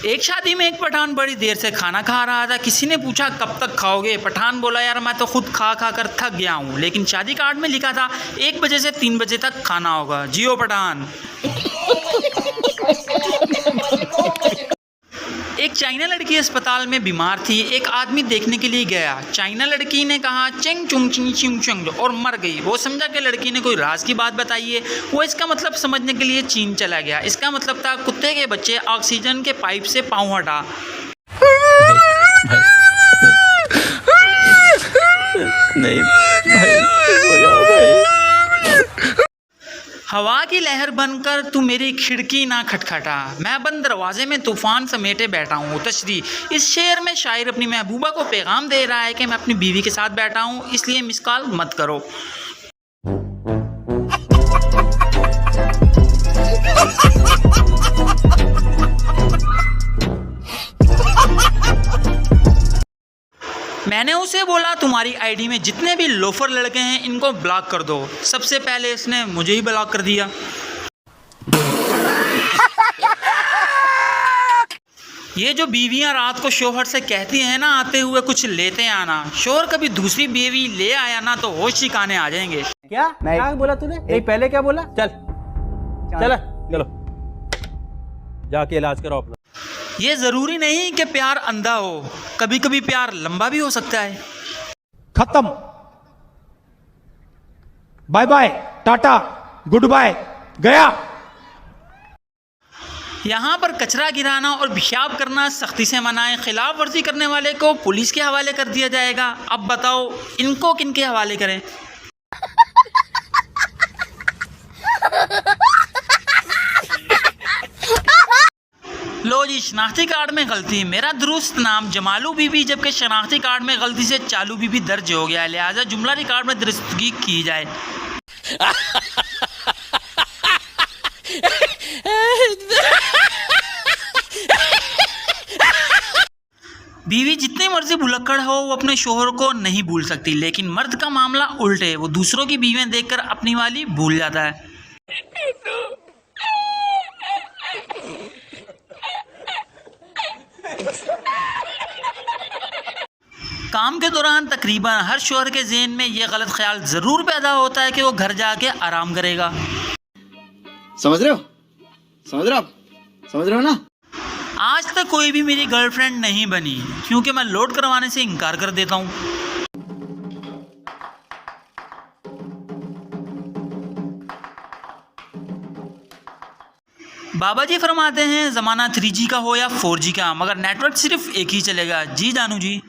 एक शादी में एक पठान बड़ी देर से खाना खा रहा था। किसी ने पूछा कब तक खाओगे? पठान बोला यार मैं तो खुद खा खा कर थक गया हूँ, लेकिन शादी कार्ड में लिखा था 1 बजे से 3 बजे तक खाना होगा। जियो पठान। एक चाइना लड़की अस्पताल में बीमार थी। एक आदमी देखने के लिए गया। चाइना लड़की ने कहा चिंग चुंग चिंग चिंग चिंग और मर गई। वो समझा कि लड़की ने कोई राज की बात बताई है। वो इसका मतलब समझने के लिए चीन चला गया। इसका मतलब था कुत्ते के बच्चे ऑक्सीजन के पाइप से पाँव हटा। नहीं भाई, हवा की लहर बनकर तू मेरी खिड़की ना खटखटा, मैं बंद दरवाजे में तूफान समेटे बैठा हूँ। तशरी। इस शेर में शायर अपनी महबूबा को पैगाम दे रहा है कि मैं अपनी बीवी के साथ बैठा हूँ, इसलिए मिस कॉल मत करो। मैंने उसे बोला तुम्हारी आईडी में जितने भी लोफर लड़के हैं इनको ब्लॉक कर दो। सबसे पहले इसने मुझे ही ब्लॉक कर दिया। ये जो बीवियां रात को शोहर से कहती हैं ना आते हुए कुछ लेते आना, शोहर कभी दूसरी बीवी ले आया ना तो होश ठिकाने आ जाएंगे। क्या बोला तूने? नहीं पहले क्या बोला? चलो जाके इलाज करो अपना। ये जरूरी नहीं कि प्यार अंधा हो, कभी कभी प्यार लंबा भी हो सकता है। खत्म, bye bye, tata, goodbye, गया। यहाँ पर कचरा गिराना और पेशाब करना सख्ती से मना है। खिलाफ वर्जी करने वाले को पुलिस के हवाले कर दिया जाएगा। अब बताओ इनको किन के हवाले करें? लो जी, शनाख्ती कार्ड में गलती। मेरा दुरुस्त नाम जमालू बीबी, जबकि शनाख्ती कार्ड में गलती से चालू बीबी दर्ज हो गया है, लिहाजा जुमला रिकॉर्ड में दुरुस्तगी की जाए। बीवी जितनी मर्जी भुलक्कड़ हो वो अपने शोहर को नहीं भूल सकती, लेकिन मर्द का मामला उल्टे है। वो दूसरों की बीवियां देखकर अपनी वाली भूल जाता है। काम के दौरान तकरीबन हर शोहर के ज़हन में ये गलत ख्याल ज़रूर पैदा होता है कि वो घर जाके आराम करेगा। समझ रहे हो ना? आज तक कोई भी मेरी गर्लफ्रेंड नहीं बनी, क्योंकि मैं लोड करवाने से इनकार कर देता हूँ। बाबा जी फरमाते हैं ज़माना 3G का हो या 4G का, मगर नेटवर्क सिर्फ एक ही चलेगा। जी जानू जी।